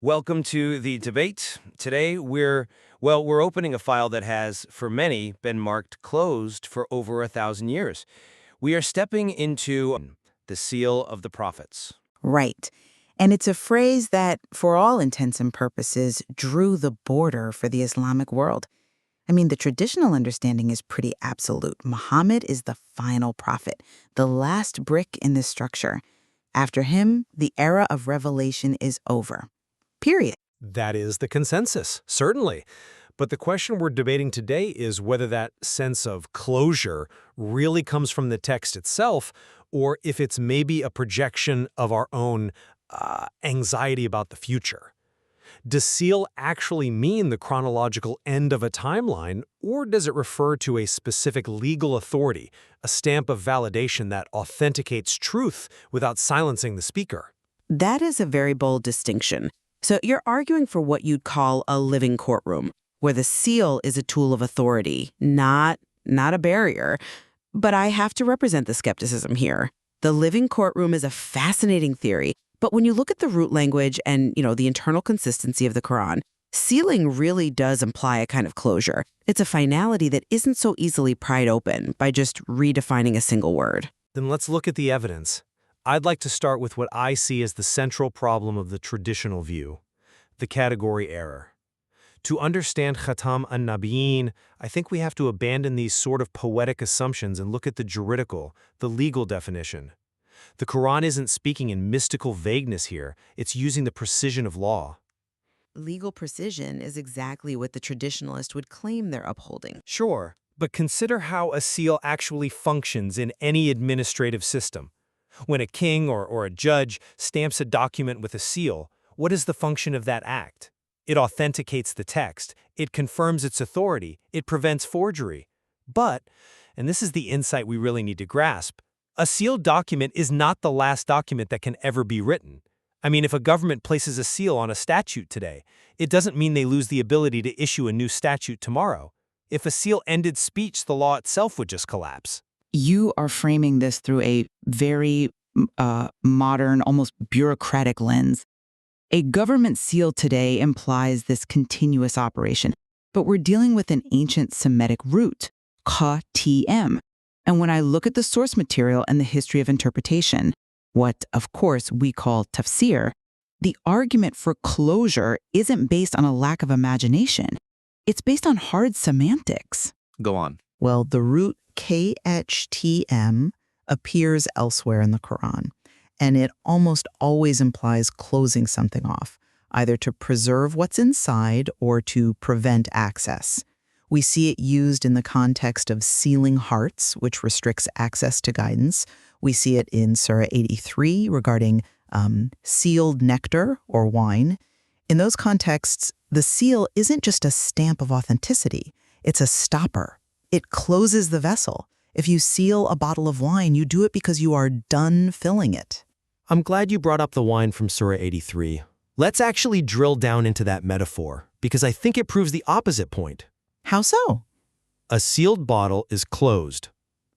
Welcome to the debate. Today we're opening a file that has, for many, been marked closed for over 1,000 years. We are stepping into the seal of the prophets. Right. And it's a phrase that, for all intents and purposes, drew the border for the Islamic world. I mean, the traditional understanding is pretty absolute. Muhammad is the final prophet, the last brick in this structure. After him, the era of revelation is over. Period. That is the consensus, certainly. But the question we're debating today is whether that sense of closure really comes from the text itself, or if it's maybe a projection of our own anxiety about the future. Does seal actually mean the chronological end of a timeline, or does it refer to a specific legal authority, a stamp of validation that authenticates truth without silencing the speaker? That is a very bold distinction. So you're arguing for what you'd call a living courtroom, where the seal is a tool of authority, not a barrier. But I have to represent the skepticism here. The living courtroom is a fascinating theory, but when you look at the root language and, the internal consistency of the Quran, sealing really does imply a kind of closure. It's a finality that isn't so easily pried open by just redefining a single word. Then let's look at the evidence. I'd like to start with what I see as the central problem of the traditional view, the category error. To understand Khatam an-Nabiyyin, I think we have to abandon these sort of poetic assumptions and look at the juridical, the legal definition. The Quran isn't speaking in mystical vagueness here, it's using the precision of law. Legal precision is exactly what the traditionalist would claim they're upholding. Sure, but consider how a seal actually functions in any administrative system. When a king or a judge stamps a document with a seal, what is the function of that act? It authenticates the text, it confirms its authority, it prevents forgery. But, and this is the insight we really need to grasp, a sealed document is not the last document that can ever be written. I mean, if a government places a seal on a statute today, it doesn't mean they lose the ability to issue a new statute tomorrow. If a seal ended speech, the law itself would just collapse. You are framing this through a very modern, almost bureaucratic lens. A government seal today implies this continuous operation, but we're dealing with an ancient Semitic root, ka-tm. And when I look at the source material and the history of interpretation, what, of course, we call tafsir, the argument for closure isn't based on a lack of imagination. It's based on hard semantics. Go on. Well, the root khtm appears elsewhere in the Quran, and it almost always implies closing something off, either to preserve what's inside or to prevent access. We see it used in the context of sealing hearts, which restricts access to guidance. We see it in Surah 83 regarding sealed nectar or wine. In those contexts, the seal isn't just a stamp of authenticity, it's a stopper. It closes the vessel. If you seal a bottle of wine, you do it because you are done filling it. I'm glad you brought up the wine from Surah 83. Let's actually drill down into that metaphor, because I think it proves the opposite point. How so? A sealed bottle is closed.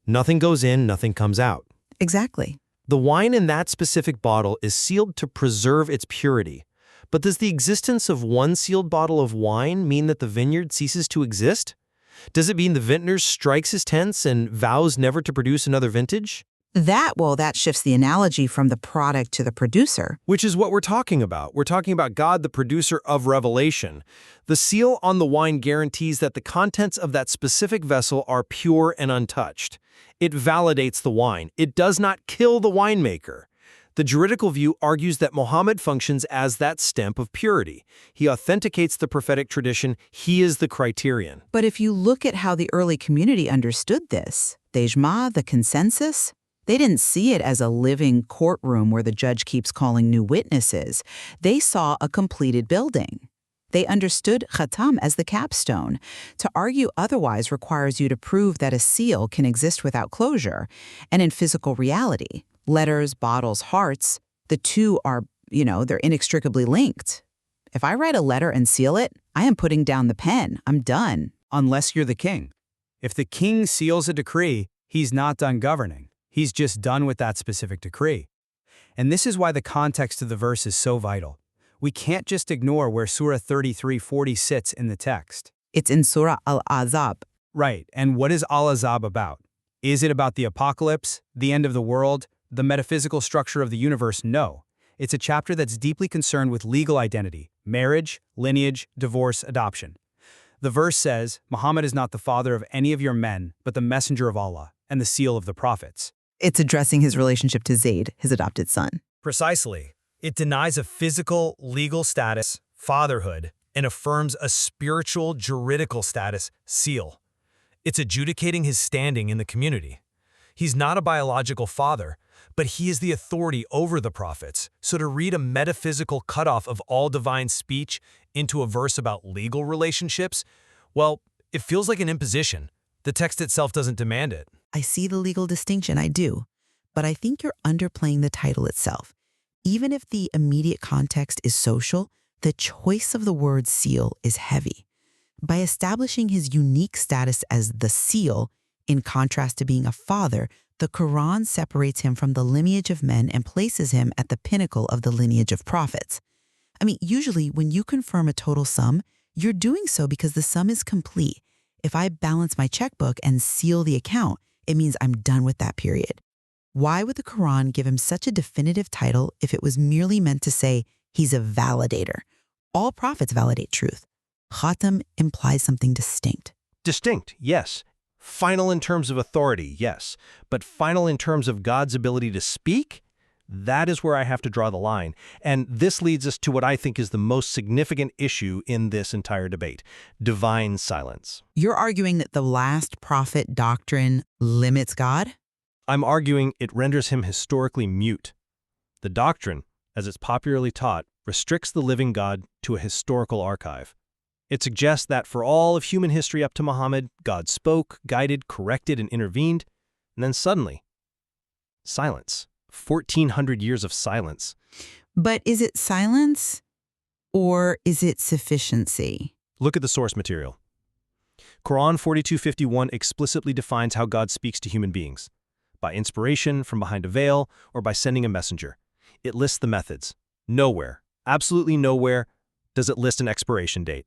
Nothing goes in, nothing comes out. Exactly. The wine in that specific bottle is sealed to preserve its purity. But does the existence of one sealed bottle of wine mean that the vineyard ceases to exist? Does it mean the vintner strikes his tents and vows never to produce another vintage? That shifts the analogy from the product to the producer. Which is what we're talking about. We're talking about God, the producer of revelation. The seal on the wine guarantees that the contents of that specific vessel are pure and untouched. It validates the wine. It does not kill the winemaker. The juridical view argues that Muhammad functions as that stamp of purity. He authenticates the prophetic tradition. He is the criterion. But if you look at how the early community understood this, the ijma, the consensus, they didn't see it as a living courtroom where the judge keeps calling new witnesses. They saw a completed building. They understood khatam as the capstone. To argue otherwise requires you to prove that a seal can exist without closure. And in physical reality, letters, bottles, hearts, the two are, they're inextricably linked. If I write a letter and seal it, I am putting down the pen. I'm done. Unless you're the king. If the king seals a decree, he's not done governing. He's just done with that specific decree. And this is why the context of the verse is so vital. We can't just ignore where Surah 33:40 sits in the text. It's in Surah Al-Azab. Right, and what is Al-Azab about? Is it about the apocalypse, the end of the world, the metaphysical structure of the universe? No. It's a chapter that's deeply concerned with legal identity, marriage, lineage, divorce, adoption. The verse says, Muhammad is not the father of any of your men, but the messenger of Allah, and the seal of the prophets. It's addressing his relationship to Zayd, his adopted son. Precisely. It denies a physical, legal status, fatherhood, and affirms a spiritual, juridical status, seal. It's adjudicating his standing in the community. He's not a biological father, but he is the authority over the prophets. So to read a metaphysical cutoff of all divine speech into a verse about legal relationships, well, it feels like an imposition. The text itself doesn't demand it. I see the legal distinction, I do. But I think you're underplaying the title itself. Even if the immediate context is social, the choice of the word seal is heavy. By establishing his unique status as the seal, in contrast to being a father, the Quran separates him from the lineage of men and places him at the pinnacle of the lineage of prophets. I mean, usually when you confirm a total sum, you're doing so because the sum is complete. If I balance my checkbook and seal the account, it means I'm done with that period. Why would the Quran give him such a definitive title if it was merely meant to say he's a validator? All prophets validate truth. Khatam implies something distinct. Distinct, yes. Final in terms of authority, yes. But final in terms of God's ability to speak? That is where I have to draw the line. And this leads us to what I think is the most significant issue in this entire debate: divine silence. You're arguing that the last prophet doctrine limits God? I'm arguing it renders him historically mute. The doctrine, as it's popularly taught, restricts the living God to a historical archive. It suggests that for all of human history up to Muhammad, God spoke, guided, corrected, and intervened, and then suddenly, silence. 1,400 years of silence. But is it silence or is it sufficiency? Look at the source material. Quran 42:51 explicitly defines how God speaks to human beings: by inspiration, from behind a veil, or by sending a messenger. It lists the methods. Nowhere, absolutely nowhere, does it list an expiration date.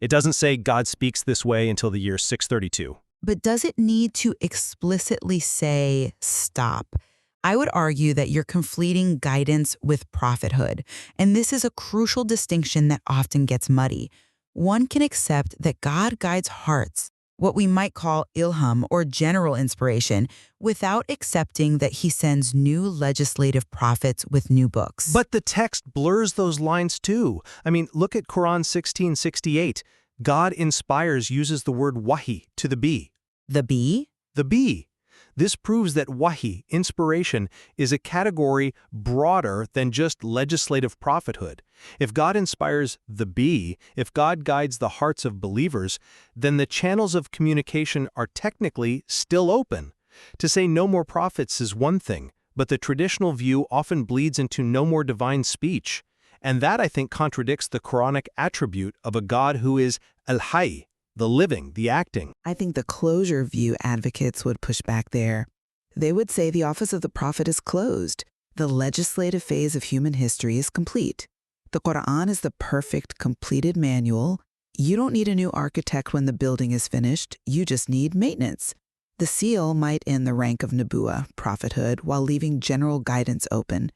It doesn't say God speaks this way until the year 632. But does it need to explicitly say stop? I would argue that you're conflating guidance with prophethood, and this is a crucial distinction that often gets muddy. One can accept that God guides hearts, what we might call ilham or general inspiration, without accepting that he sends new legislative prophets with new books. But the text blurs those lines too. I mean, look at Quran 16:68. God inspires uses the word wahi to the bee. The bee? The bee. This proves that wahi, inspiration, is a category broader than just legislative prophethood. If God inspires the bee, if God guides the hearts of believers, then the channels of communication are technically still open. To say no more prophets is one thing, but the traditional view often bleeds into no more divine speech. And that, I think, contradicts the Quranic attribute of a God who is al-hayy, the living, the acting. I think the closure view advocates would push back there. They would say the office of the prophet is closed. The legislative phase of human history is complete. The Quran is the perfect, completed manual. You don't need a new architect when the building is finished. You just need maintenance. The seal might end the rank of Nubuwah, prophethood, while leaving general guidance open.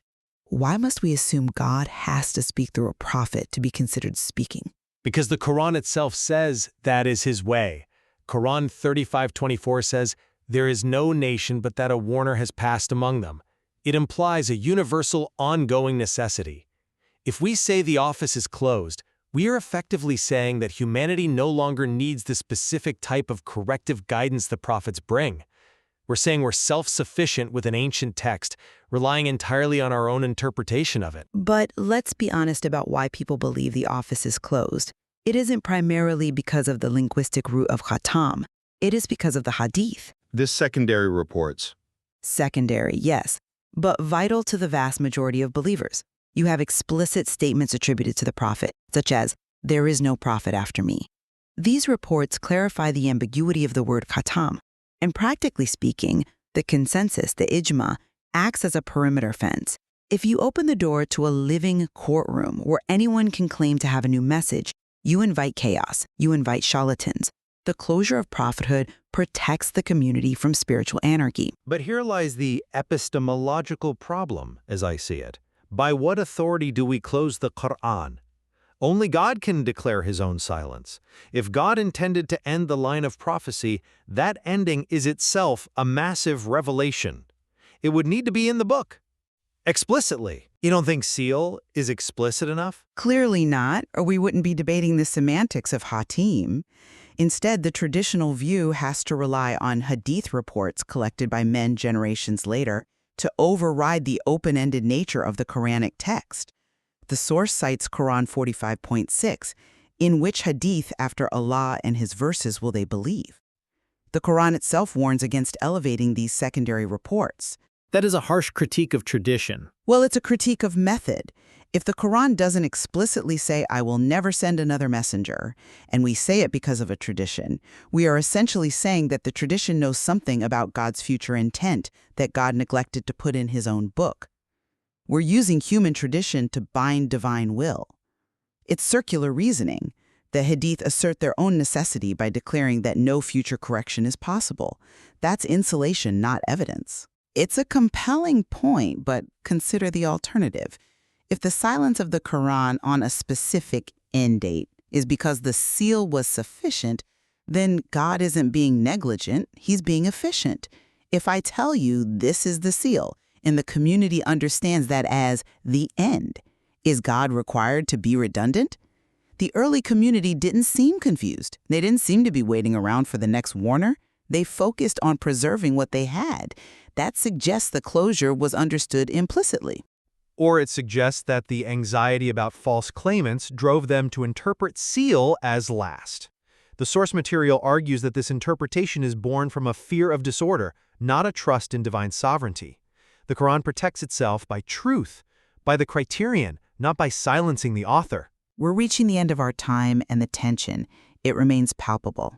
Why must we assume God has to speak through a prophet to be considered speaking? Because the Quran itself says that is his way. Quran 35:24 says, "There is no nation but that a warner has passed among them." It implies a universal, ongoing necessity. If we say the office is closed, we are effectively saying that humanity no longer needs the specific type of corrective guidance the prophets bring. We're saying we're self-sufficient with an ancient text, relying entirely on our own interpretation of it. But let's be honest about why people believe the office is closed. It isn't primarily because of the linguistic root of khatam. It is because of the hadith. This secondary reports. Secondary, yes, but vital to the vast majority of believers. You have explicit statements attributed to the prophet, such as, "There is no prophet after me." These reports clarify the ambiguity of the word khatam. And practically speaking, the consensus, the ijma, acts as a perimeter fence. If you open the door to a living courtroom where anyone can claim to have a new message, you invite chaos, you invite charlatans. The closure of prophethood protects the community from spiritual anarchy. But here lies the epistemological problem, as I see it. By what authority do we close the Quran? Only God can declare his own silence. If God intended to end the line of prophecy, that ending is itself a massive revelation. It would need to be in the book. Explicitly. You don't think seal is explicit enough? Clearly not, or we wouldn't be debating the semantics of Hatim. Instead, the traditional view has to rely on hadith reports collected by men generations later to override the open-ended nature of the Quranic text. The source cites Quran 45.6, in which hadith after Allah and his verses will they believe. The Quran itself warns against elevating these secondary reports. That is a harsh critique of tradition. Well, it's a critique of method. If the Quran doesn't explicitly say, I will never send another messenger, and we say it because of a tradition, we are essentially saying that the tradition knows something about God's future intent that God neglected to put in his own book. We're using human tradition to bind divine will. It's circular reasoning. The Hadith assert their own necessity by declaring that no future correction is possible. That's insulation, not evidence. It's a compelling point, but consider the alternative. If the silence of the Quran on a specific end date is because the seal was sufficient, then God isn't being negligent, he's being efficient. If I tell you this is the seal, and the community understands that as the end, is God required to be redundant? The early community didn't seem confused. They didn't seem to be waiting around for the next warner. They focused on preserving what they had. That suggests the closure was understood implicitly. Or it suggests that the anxiety about false claimants drove them to interpret seal as last. The source material argues that this interpretation is born from a fear of disorder, not a trust in divine sovereignty. The Quran protects itself by truth, by the criterion, not by silencing the author. We're reaching the end of our time, and the tension, it remains palpable.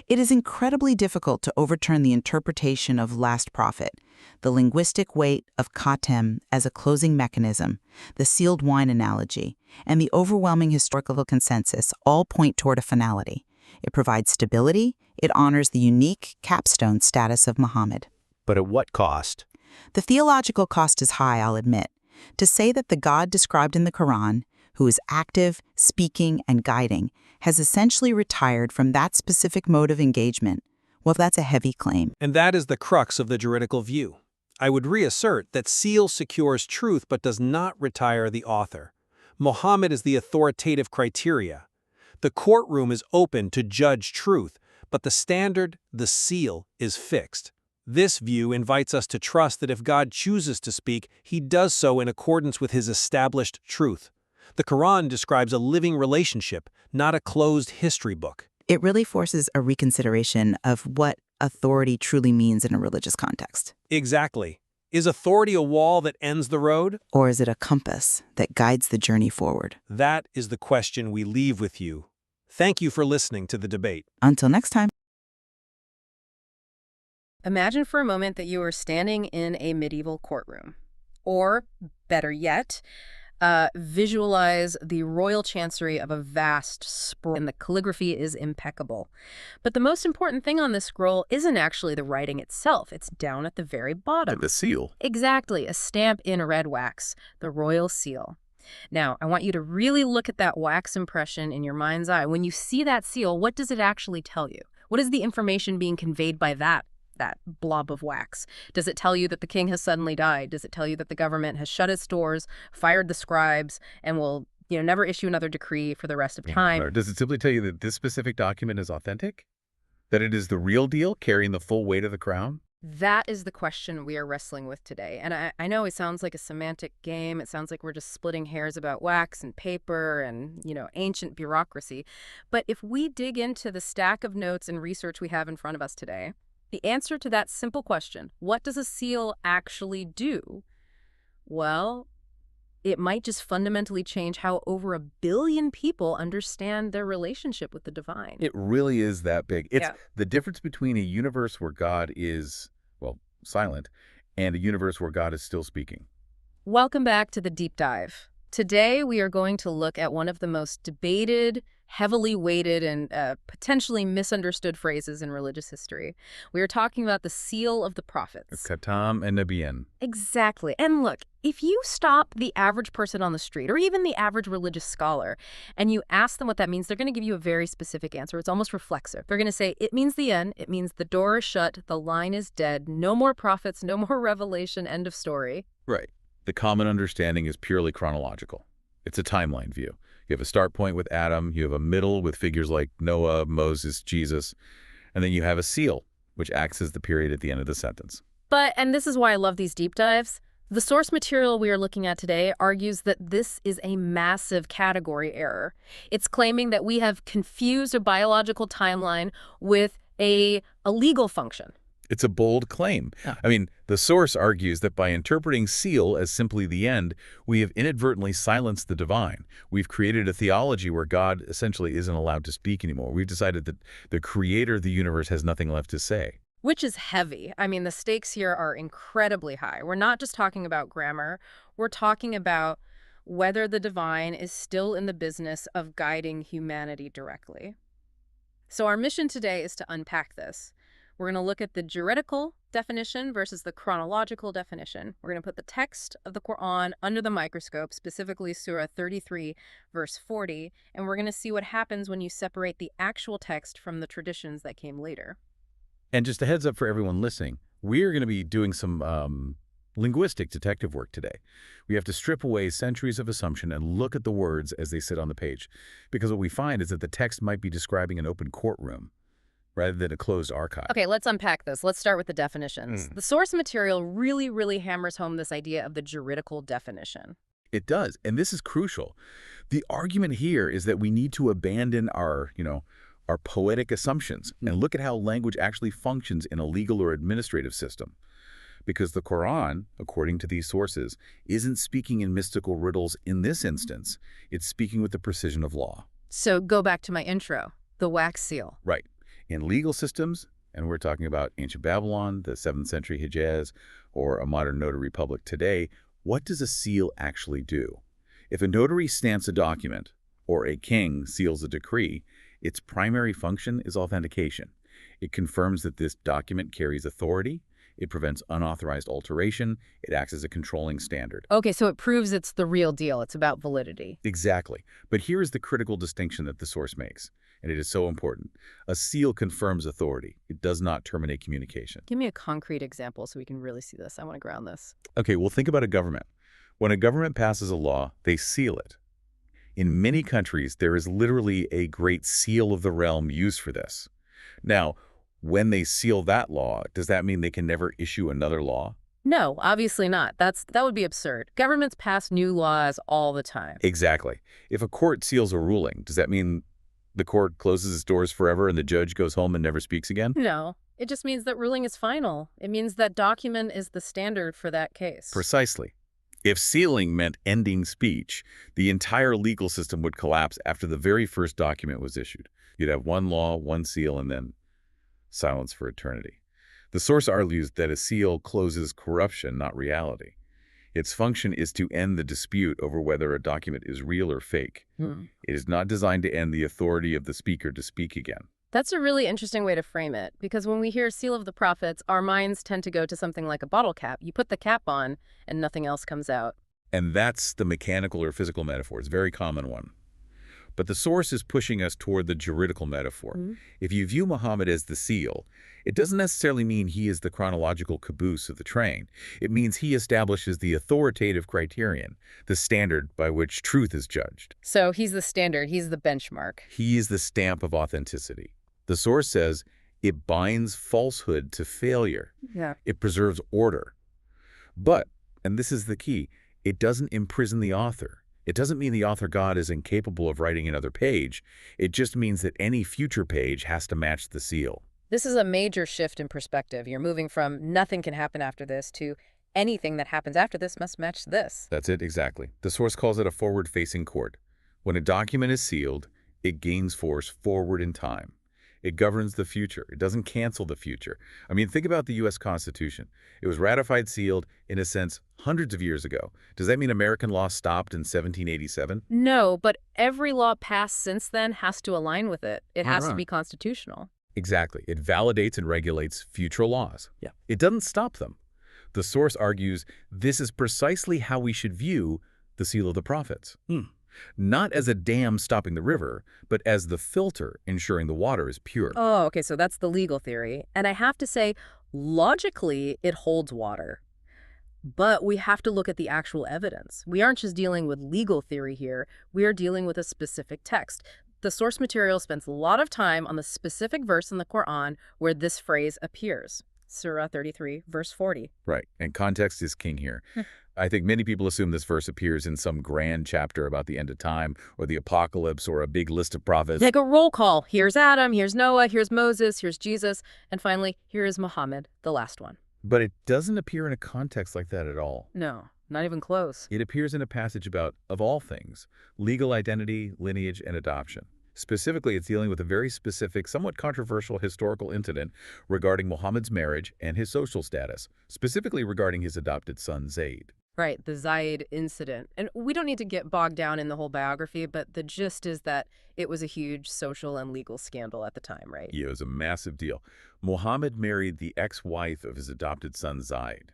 It is incredibly difficult to overturn the interpretation of last prophet, the linguistic weight of khatem as a closing mechanism, the sealed wine analogy, and the overwhelming historical consensus all point toward a finality. It provides stability, it honors the unique capstone status of Muhammad. But at what cost? The theological cost is high, I'll admit. To say that the God described in the Quran, who is active, speaking, and guiding, has essentially retired from that specific mode of engagement, well, that's a heavy claim. And that is the crux of the juridical view. I would reassert that seal secures truth but does not retire the author. Muhammad is the authoritative criteria. The courtroom is open to judge truth, but the standard, the seal, is fixed. This view invites us to trust that if God chooses to speak, he does so in accordance with his established truth. The Quran describes a living relationship, not a closed history book. It really forces a reconsideration of what authority truly means in a religious context. Exactly. Is authority a wall that ends the road? Or is it a compass that guides the journey forward? That is the question we leave with you. Thank you for listening to the debate. Until next time. Imagine for a moment that you are standing in a medieval courtroom. Or, better yet, visualize the royal chancery of a vast scroll, and the calligraphy is impeccable. But the most important thing on this scroll isn't actually the writing itself. It's down at the very bottom. The seal. Exactly, a stamp in red wax, the royal seal. Now, I want you to really look at that wax impression in your mind's eye. When you see that seal, what does it actually tell you? What is the information being conveyed by that blob of wax? Does it tell you that the king has suddenly died? Does it tell you that the government has shut its doors, fired the scribes, and will, never issue another decree for the rest of time? Or does it simply tell you that this specific document is authentic? That it is the real deal, carrying the full weight of the crown? That is the question we are wrestling with today. And I know it sounds like a semantic game. It sounds like we're just splitting hairs about wax and paper and, ancient bureaucracy. But if we dig into the stack of notes and research we have in front of us today, the answer to that simple question, what does a seal actually do? Well, it might just fundamentally change how over 1 billion people understand their relationship with the divine. It really is that big. It's the difference between a universe where God is, silent, and a universe where God is still speaking. Welcome back to the Deep Dive. Today, we are going to look at one of the most debated, heavily weighted, and potentially misunderstood phrases in religious history. We are talking about the seal of the prophets. Khatam and Nabiyan. Exactly. And look, if you stop the average person on the street, or even the average religious scholar, and you ask them what that means, they're going to give you a very specific answer. It's almost reflexive. They're going to say, it means the end. It means the door is shut. The line is dead. No more prophets. No more revelation. End of story. Right. The common understanding is purely chronological. It's a timeline view. You have a start point with Adam, you have a middle with figures like Noah, Moses, Jesus, and then you have a seal, which acts as the period at the end of the sentence. But, and this is why I love these deep dives, the source material we are looking at today argues that this is a massive category error. It's claiming that we have confused a biological timeline with a legal function. It's a bold claim. I mean, the source argues that by interpreting seal as simply the end, we have inadvertently silenced the divine. We've created a theology where God essentially isn't allowed to speak anymore. We've decided that the creator of the universe has nothing left to say. Which is heavy. I mean, the stakes here are incredibly high. We're not just talking about grammar. We're talking about whether the divine is still in the business of guiding humanity directly. So our mission today is to unpack this. We're going to look at the juridical definition versus the chronological definition. We're going to put the text of the Quran under the microscope, specifically Surah 33, verse 40, and we're going to see what happens when you separate the actual text from the traditions that came later. And just a heads up for everyone listening, we're going to be doing some linguistic detective work today. We have to strip away centuries of assumption and look at the words as they sit on the page, because what we find is that the text might be describing an open courtroom rather than a closed archive. Okay, let's unpack this. Let's start with the definitions. The source material really hammers home this idea of the juridical definition. It does, and this is crucial. The argument here is that we need to abandon our poetic assumptions and look at how language actually functions in a legal or administrative system. Because the Quran, according to these sources, isn't speaking in mystical riddles in this instance. It's speaking with the precision of law. So go back to my intro, the wax seal. Right. In legal systems, and we're talking about ancient Babylon, the 7th century Hijaz, or a modern notary public today, what does a seal actually do? If a notary stamps a document, or a king seals a decree, its primary function is authentication. It confirms that this document carries authority, it prevents unauthorized alteration, it acts as a controlling standard. Okay, so it proves it's the real deal. It's about validity. Exactly. But here is the critical distinction that the source makes, and it is so important. A seal confirms authority. It does not terminate communication. Give me a concrete example so we can really see this. I want to ground this. Okay, well, think about a government. When a government passes a law, they seal it. In many countries, there is literally a great seal of the realm used for this. Now, when they seal that law, does that mean they can never issue another law? No, obviously not. That would be absurd. Governments pass new laws all the time. Exactly. If a court seals a ruling, does that mean the court closes its doors forever and the judge goes home and never speaks again? No, it just means that ruling is final. It means that document is the standard for that case. Precisely. If sealing meant ending speech, the entire legal system would collapse after the very first document was issued. You'd have one law, one seal, and then silence for eternity. The source argues that a seal closes corruption, not reality. Its function is to end the dispute over whether a document is real or fake. It is not designed to end the authority of the speaker to speak again. That's a really interesting way to frame it, because when we hear seal of the prophets, our minds tend to go to something like a bottle cap. You put the cap on and nothing else comes out. And that's the mechanical or physical metaphor. It's a very common one. But the source is pushing us toward the juridical metaphor. If you view Muhammad as the seal, it doesn't necessarily mean he is the chronological caboose of the train. It means he establishes the authoritative criterion, the standard by which truth is judged. So he's the standard, he's the benchmark. He is the stamp of authenticity. The source says it binds falsehood to failure. Yeah. It preserves order. But, and this is the key, it doesn't imprison the author. It doesn't mean the author God is incapable of writing another page. It just means that any future page has to match the seal. This is a major shift in perspective. You're moving from nothing can happen after this to anything that happens after this must match this. That's it, exactly. The source calls it a forward-facing court. When a document is sealed, it gains force forward in time. It governs the future. It doesn't cancel the future. I mean, think about the U.S. Constitution. It was ratified, sealed, in a sense, hundreds of years ago. Does that mean American law stopped in 1787? No, but every law passed since then has to align with it. It has to Right. be constitutional. Exactly. It validates and regulates future laws. Yeah. It doesn't stop them. The source argues this is precisely how we should view the seal of the prophets. Not as a dam stopping the river, but as the filter ensuring the water is pure. Oh, okay, so that's the legal theory. And I have to say, logically, it holds water. But we have to look at the actual evidence. We aren't just dealing with legal theory here. We are dealing with a specific text. The source material spends a lot of time on the specific verse in the Quran where this phrase appears. Surah 33, verse 40. Right. And context is king here. I think many people assume this verse appears in some grand chapter about the end of time or the apocalypse or a big list of prophets. Like a roll call. Here's Adam, here's Noah, here's Moses, here's Jesus, and finally, here is Muhammad, the last one. But it doesn't appear in a context like that at all. No, not even close. It appears in a passage about, of all things, legal identity, lineage, and adoption. Specifically, it's dealing with a very specific, somewhat controversial historical incident regarding Muhammad's marriage and his social status, specifically regarding his adopted son, Zayd. Right, the Zayd incident. And we don't need to get bogged down in the whole biography, but the gist is that it was a huge social and legal scandal at the time, right? Yeah, it was a massive deal. Muhammad married the ex-wife of his adopted son, Zayd.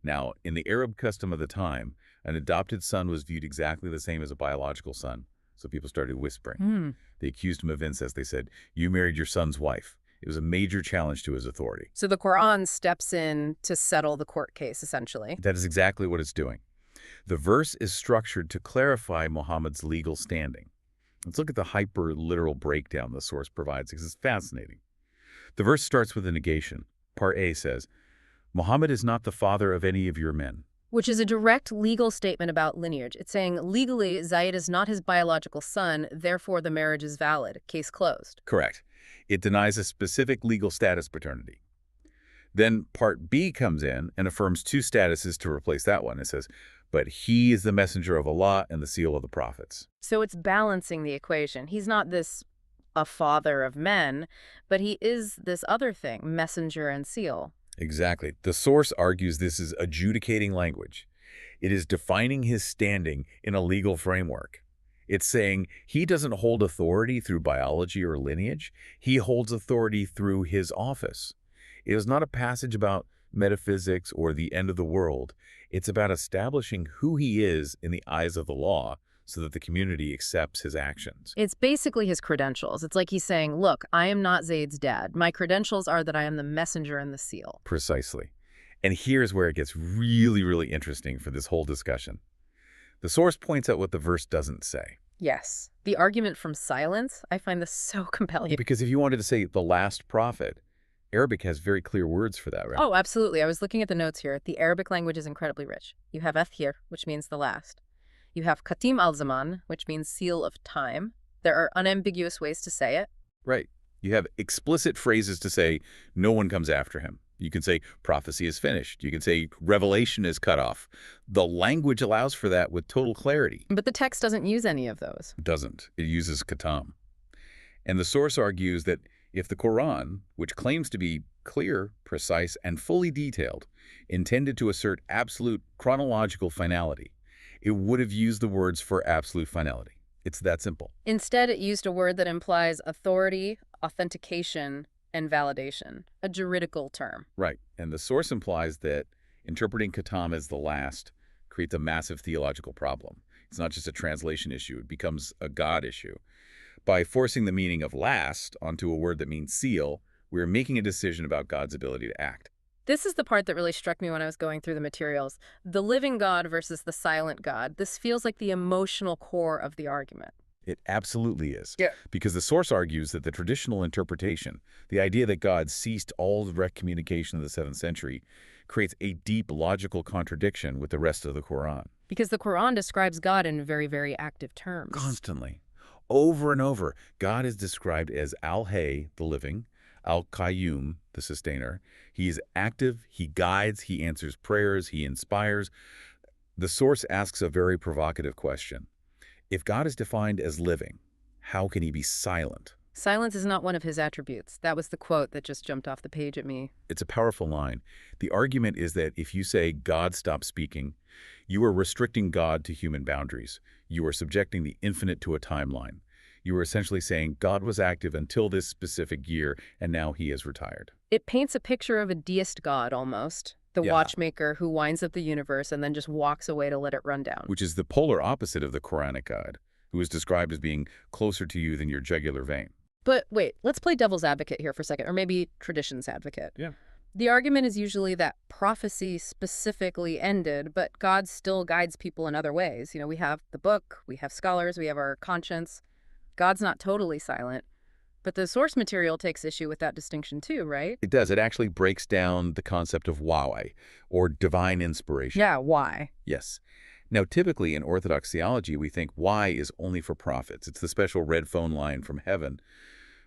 Now, in the Arab custom of the time, an adopted son was viewed exactly the same as a biological son. So people started whispering. They accused him of incest. They said, "You married your son's wife." It was a major challenge to his authority. So the Quran steps in to settle the court case, essentially. That is exactly what it's doing. The verse is structured to clarify Muhammad's legal standing. Let's look at the hyper-literal breakdown the source provides, because it's fascinating. The verse starts with a negation. Part A says, "Muhammad is not the father of any of your men." Which is a direct legal statement about lineage. It's saying, legally, Zayd is not his biological son, therefore the marriage is valid. Case closed. Correct. It denies a specific legal status paternity. Then Part B comes in and affirms two statuses to replace that one. It says, "But he is the messenger of Allah and the seal of the prophets." So it's balancing the equation. He's not a father of men, but he is this other thing, messenger and seal. Exactly. The source argues this is adjudicating language. It is defining his standing in a legal framework. It's saying he doesn't hold authority through biology or lineage. He holds authority through his office. It is not a passage about metaphysics or the end of the world. It's about establishing who he is in the eyes of the law so that the community accepts his actions. It's basically his credentials. It's like he's saying, look, I am not Zayd's dad. My credentials are that I am the messenger and the seal. Precisely. And here's where it gets really, really interesting for this whole discussion. The source points out what the verse doesn't say. Yes. The argument from silence, I find this so compelling. Because if you wanted to say the last prophet, Arabic has very clear words for that, right? Oh, absolutely. I was looking at the notes here. The Arabic language is incredibly rich. You have Athir, which means the last. You have Khatim al-Zaman, which means seal of time. There are unambiguous ways to say it. Right. You have explicit phrases to say no one comes after him. You can say prophecy is finished. You can say revelation is cut off. The language allows for that with total clarity. But the text doesn't use any of those. It doesn't. It uses katam. And the source argues that if the Quran, which claims to be clear, precise, and fully detailed, intended to assert absolute chronological finality, it would have used the words for absolute finality. It's that simple. Instead, it used a word that implies authority, authentication, and validation, a juridical term. Right. And the source implies that interpreting katam as the last creates a massive theological problem. It's not just a translation issue. It becomes a God issue. By forcing the meaning of last onto a word that means seal, we're making a decision about God's ability to act. This is the part that really struck me when I was going through the materials. The living God versus the silent God. This feels like the emotional core of the argument. It absolutely is. Yeah. Because the source argues that the traditional interpretation, the idea that God ceased all direct communication in the 7th century, creates a deep logical contradiction with the rest of the Quran. Because the Quran describes God in very, very active terms. Constantly. Over and over, God is described as Al-Hay, the living, Al-Qayyum, the sustainer. He is active, he guides, he answers prayers, he inspires. The source asks a very provocative question. If God is defined as living, how can he be silent? Silence is not one of his attributes. That was the quote that just jumped off the page at me. It's a powerful line. The argument is that if you say God stopped speaking, you are restricting God to human boundaries. You are subjecting the infinite to a timeline. You are essentially saying God was active until this specific year, and now he is retired. It paints a picture of a deist god almost, the Yeah. watchmaker who winds up the universe and then just walks away to let it run down. Which is the polar opposite of the Quranic God, who is described as being closer to you than your jugular vein. But wait, let's play devil's advocate here for a second, or maybe tradition's advocate. Yeah. The argument is usually that prophecy specifically ended, but God still guides people in other ways. You know, we have the book, we have scholars, we have our conscience. God's not totally silent. But the source material takes issue with that distinction too, right? It does. It actually breaks down the concept of wahy, or divine inspiration. Yeah, why? Yes. Now, typically in Orthodox theology, we think why is only for prophets. It's the special red phone line from heaven.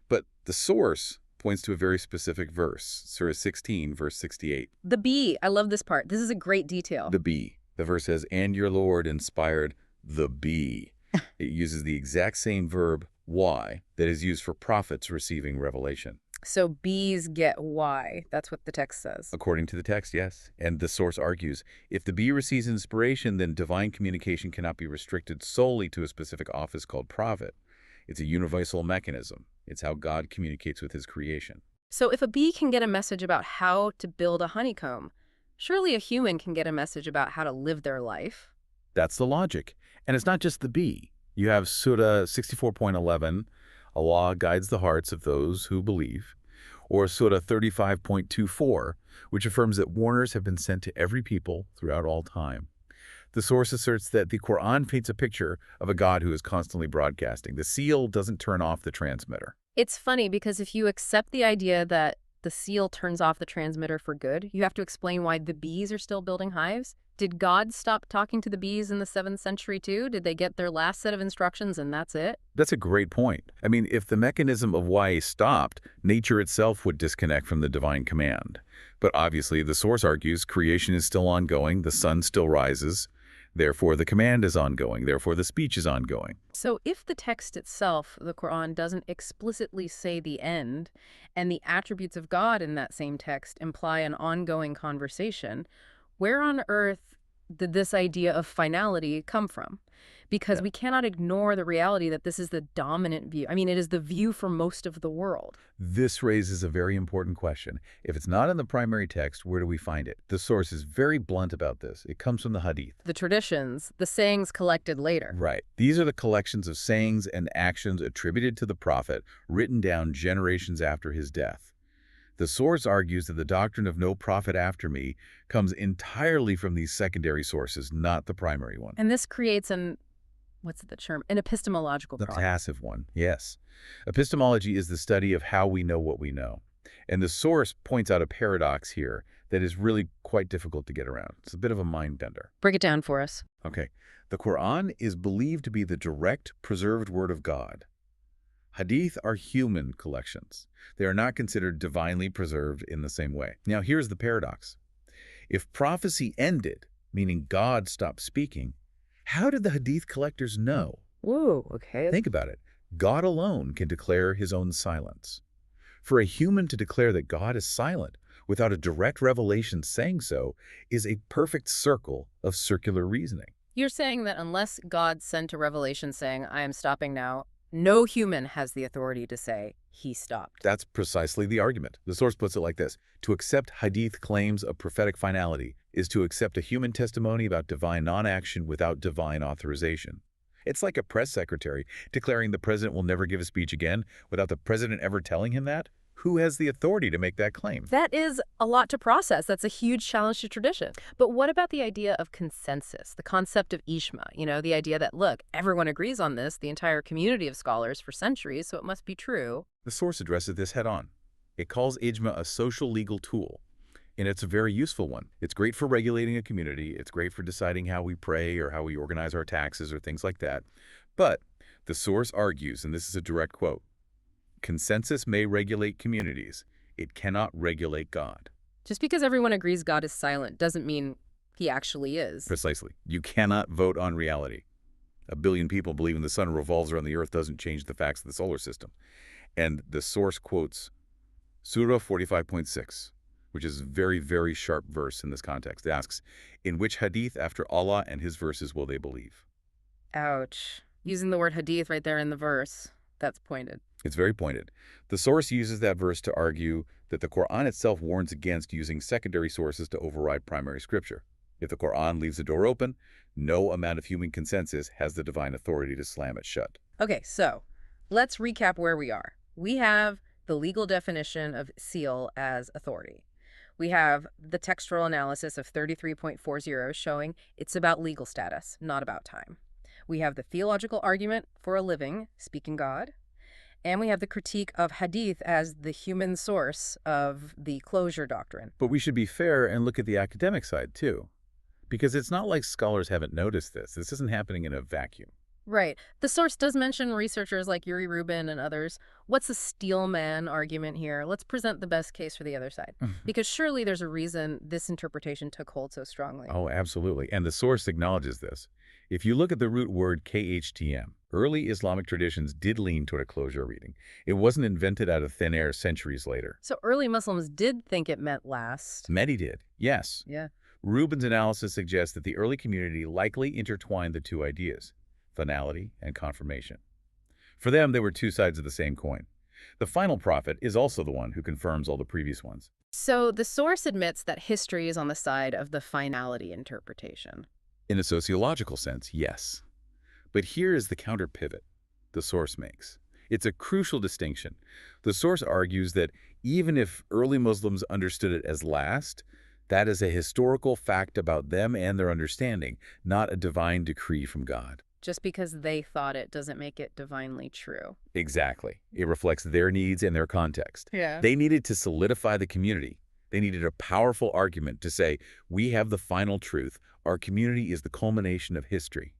But the source points to a very specific verse, Surah 16, verse 68. The bee. I love this part. This is a great detail. The bee. The verse says, and your Lord inspired the bee. It uses the exact same verb, why, that is used for prophets receiving revelation. So bees get why. That's what the text says. According to the text, yes. And the source argues, if the bee receives inspiration, then divine communication cannot be restricted solely to a specific office called prophet. It's a universal mechanism. It's how God communicates with his creation. So if a bee can get a message about how to build a honeycomb, surely a human can get a message about how to live their life. That's the logic. And it's not just the bee. You have Surah 64.11, Allah guides the hearts of those who believe, or Surah 35.24, which affirms that warners have been sent to every people throughout all time. The source asserts that the Quran paints a picture of a God who is constantly broadcasting. The seal doesn't turn off the transmitter. It's funny because if you accept the idea that the seal turns off the transmitter for good, you have to explain why the bees are still building hives. Did God stop talking to the bees in the 7th century too? Did they get their last set of instructions and that's it? That's a great point. I mean, if the mechanism of why stopped, nature itself would disconnect from the divine command. But obviously, the source argues creation is still ongoing, the sun still rises, therefore the command is ongoing, therefore the speech is ongoing. So if the text itself, the Quran, doesn't explicitly say the end, and the attributes of God in that same text imply an ongoing conversation, where on earth did this idea of finality come from? Because we cannot ignore the reality that this is the dominant view. I mean, it is the view for most of the world. This raises a very important question. If it's not in the primary text, where do we find it? The source is very blunt about this. It comes from the Hadith. The traditions, the sayings collected later. Right. These are the collections of sayings and actions attributed to the prophet, written down generations after his death. The source argues that the doctrine of no prophet after me comes entirely from these secondary sources, not the primary one. And this creates what's the term? An epistemological The problem. passive one, yes. Epistemology is the study of how we know what we know. And the source points out a paradox here that is really quite difficult to get around. It's a bit of a mind bender. Break it down for us. Okay. The Quran is believed to be the direct, preserved word of God. Hadith are human collections. They are not considered divinely preserved in the same way. Now, here's the paradox. If prophecy ended, meaning God stopped speaking, how did the Hadith collectors know? Whoa, okay. Think about it. God alone can declare his own silence. For a human to declare that God is silent without a direct revelation saying so is a perfect circle of circular reasoning. You're saying that unless God sent a revelation saying, I am stopping now, no human has the authority to say, he stopped. That's precisely the argument. The source puts it like this. To accept Hadith claims of prophetic finality is to accept a human testimony about divine non-action without divine authorization. It's like a press secretary declaring the president will never give a speech again without the president ever telling him that. Who has the authority to make that claim? That is a lot to process. That's a huge challenge to tradition. But what about the idea of consensus, the concept of Ijma? You know, the idea that, look, everyone agrees on this, the entire community of scholars for centuries, so it must be true. The source addresses this head-on. It calls Ijma a social legal tool, and it's a very useful one. It's great for regulating a community. It's great for deciding how we pray or how we organize our taxes or things like that. But the source argues, and this is a direct quote, consensus may regulate communities. It cannot regulate God. Just because everyone agrees God is silent doesn't mean he actually is. Precisely. You cannot vote on reality. A billion people believing the sun revolves around the Earth doesn't change the facts of the solar system. And the source quotes Surah 45.6, which is a very, very sharp verse in this context. It asks, in which hadith after Allah and his verses will they believe? Ouch. Using the word hadith right there in the verse. That's pointed. It's very pointed. The source uses that verse to argue that the Quran itself warns against using secondary sources to override primary scripture. If the Quran leaves the door open, no amount of human consensus has the divine authority to slam it shut. Okay, so let's recap where we are. We have the legal definition of seal as authority. We have the textual analysis of 33.40 showing it's about legal status, not about time. We have the theological argument for a living, speaking God. And we have the critique of hadith as the human source of the closure doctrine. But we should be fair and look at the academic side, too. Because it's not like scholars haven't noticed this. This isn't happening in a vacuum. Right. The source does mention researchers like Yuri Rubin and others. What's the steelman argument here? Let's present the best case for the other side. Because surely there's a reason this interpretation took hold so strongly. Oh, absolutely. And the source acknowledges this. If you look at the root word KHTM, early Islamic traditions did lean toward a closure reading. It wasn't invented out of thin air centuries later. So early Muslims did think it meant last. Many did, yes. Yeah. Rubin's analysis suggests that the early community likely intertwined the two ideas, finality and confirmation. For them, they were two sides of the same coin. The final prophet is also the one who confirms all the previous ones. So the source admits that history is on the side of the finality interpretation. In a sociological sense, yes. But here is the counter pivot the source makes. It's a crucial distinction. The source argues that even if early Muslims understood it as last, that is a historical fact about them and their understanding, not a divine decree from God. Just because they thought it doesn't make it divinely true. Exactly. It reflects their needs and their context. Yeah. They needed to solidify the community. They needed a powerful argument to say, we have the final truth. Our community is the culmination of history.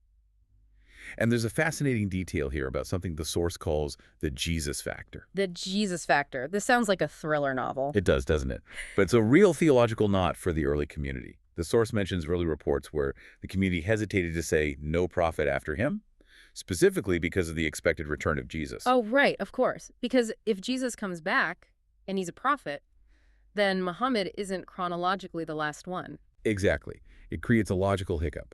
And there's a fascinating detail here about something the source calls the Jesus factor. The Jesus factor. This sounds like a thriller novel. It does, doesn't it? But it's a real theological knot for the early community. The source mentions early reports where the community hesitated to say no prophet after him, specifically because of the expected return of Jesus. Oh, right, of course. Because if Jesus comes back and he's a prophet, then Muhammad isn't chronologically the last one. Exactly. It creates a logical hiccup,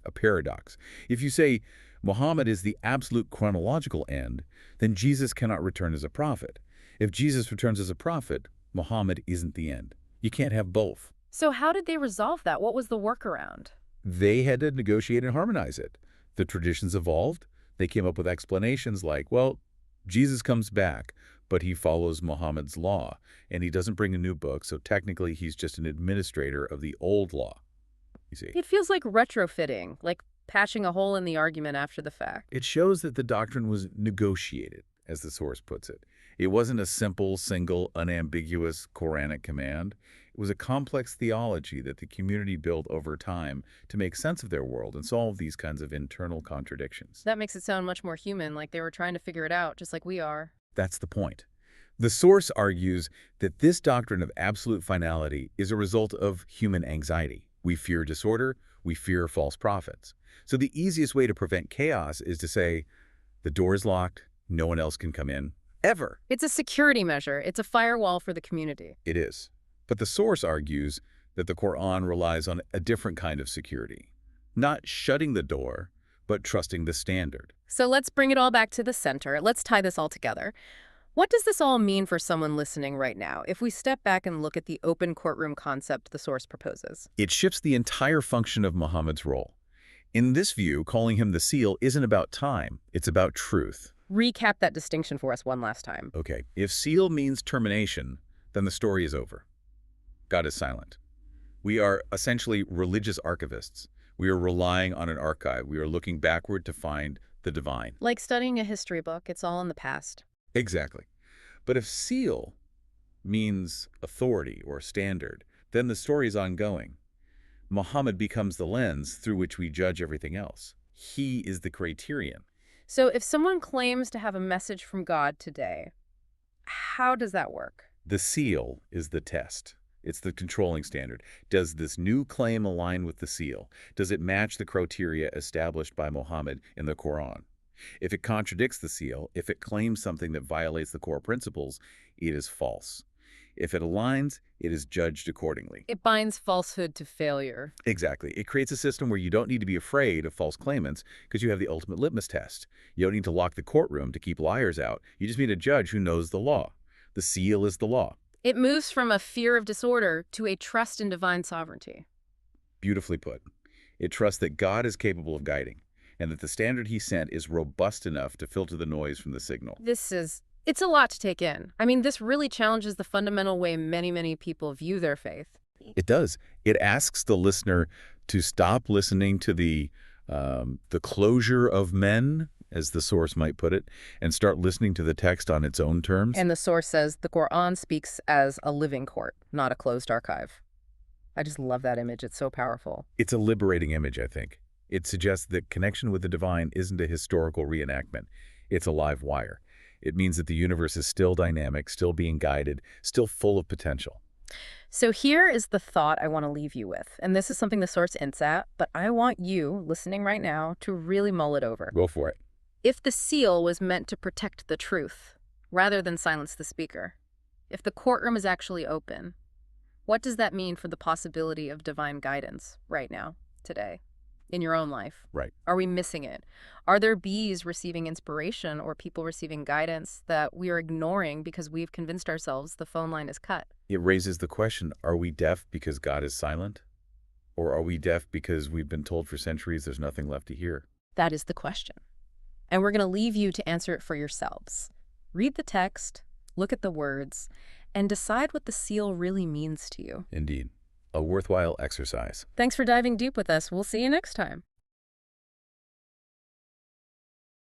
a paradox. If you say Muhammad is the absolute chronological end, then Jesus cannot return as a prophet. If Jesus returns as a prophet, Muhammad isn't the end. You can't have both. So how did they resolve that? What was the workaround? They had to negotiate and harmonize it. The traditions evolved. They came up with explanations like, well, Jesus comes back, but he follows Muhammad's law, and he doesn't bring a new book, so technically he's just an administrator of the old law. You see? It feels like retrofitting, like patching a hole in the argument after the fact. It shows that the doctrine was negotiated, as the source puts it. It wasn't a simple, single, unambiguous Quranic command. It was a complex theology that the community built over time to make sense of their world and solve these kinds of internal contradictions. That makes it sound much more human, like they were trying to figure it out, just like we are. That's the point. The source argues that this doctrine of absolute finality is a result of human anxiety. We fear disorder, we fear false prophets. So the easiest way to prevent chaos is to say, the door is locked, no one else can come in, ever. It's a security measure. It's a firewall for the community. It is. But the source argues that the Quran relies on a different kind of security. Not shutting the door, but trusting the standard. So let's bring it all back to the center. Let's tie this all together. What does this all mean for someone listening right now if we step back and look at the open courtroom concept the source proposes? It shifts the entire function of Muhammad's role. In this view, calling him the seal isn't about time, it's about truth. Recap that distinction for us one last time. Okay, if seal means termination, then the story is over. God is silent. We are essentially religious archivists. We are relying on an archive. We are looking backward to find the divine. Like studying a history book, it's all in the past. Exactly. But if seal means authority or standard, then the story is ongoing. Muhammad becomes the lens through which we judge everything else. He is the criterion. So if someone claims to have a message from God today, how does that work? The seal is the test. It's the controlling standard. Does this new claim align with the seal? Does it match the criteria established by Muhammad in the Quran? If it contradicts the seal, if it claims something that violates the core principles, it is false. If it aligns, it is judged accordingly. It binds falsehood to failure. Exactly. It creates a system where you don't need to be afraid of false claimants because you have the ultimate litmus test. You don't need to lock the courtroom to keep liars out. You just need a judge who knows the law. The seal is the law. It moves from a fear of disorder to a trust in divine sovereignty. Beautifully put. It trusts that God is capable of guiding and that the standard he sent is robust enough to filter the noise from the signal. It's a lot to take in. I mean, this really challenges the fundamental way many people view their faith. It does. It asks the listener to stop listening to the closure of men, as the source might put it, and start listening to the text on its own terms. And the source says the Quran speaks as a living court, not a closed archive. I just love that image. It's so powerful. It's a liberating image, I think. It suggests that connection with the divine isn't a historical reenactment. It's a live wire. It means that the universe is still dynamic, still being guided, still full of potential. So here is the thought I want to leave you with. And this is something the source hints at, but I want you, listening right now, to really mull it over. Go for it. If the seal was meant to protect the truth, rather than silence the speaker, if the courtroom is actually open, what does that mean for the possibility of divine guidance right now, today, in your own life? Right. Are we missing it? Are there bees receiving inspiration or people receiving guidance that we are ignoring because we've convinced ourselves the phone line is cut? It raises the question, are we deaf because God is silent? Or are we deaf because we've been told for centuries there's nothing left to hear? That is the question. And we're going to leave you to answer it for yourselves. Read the text, look at the words, and decide what the seal really means to you. Indeed. A worthwhile exercise. Thanks for diving deep with us. We'll see you next time.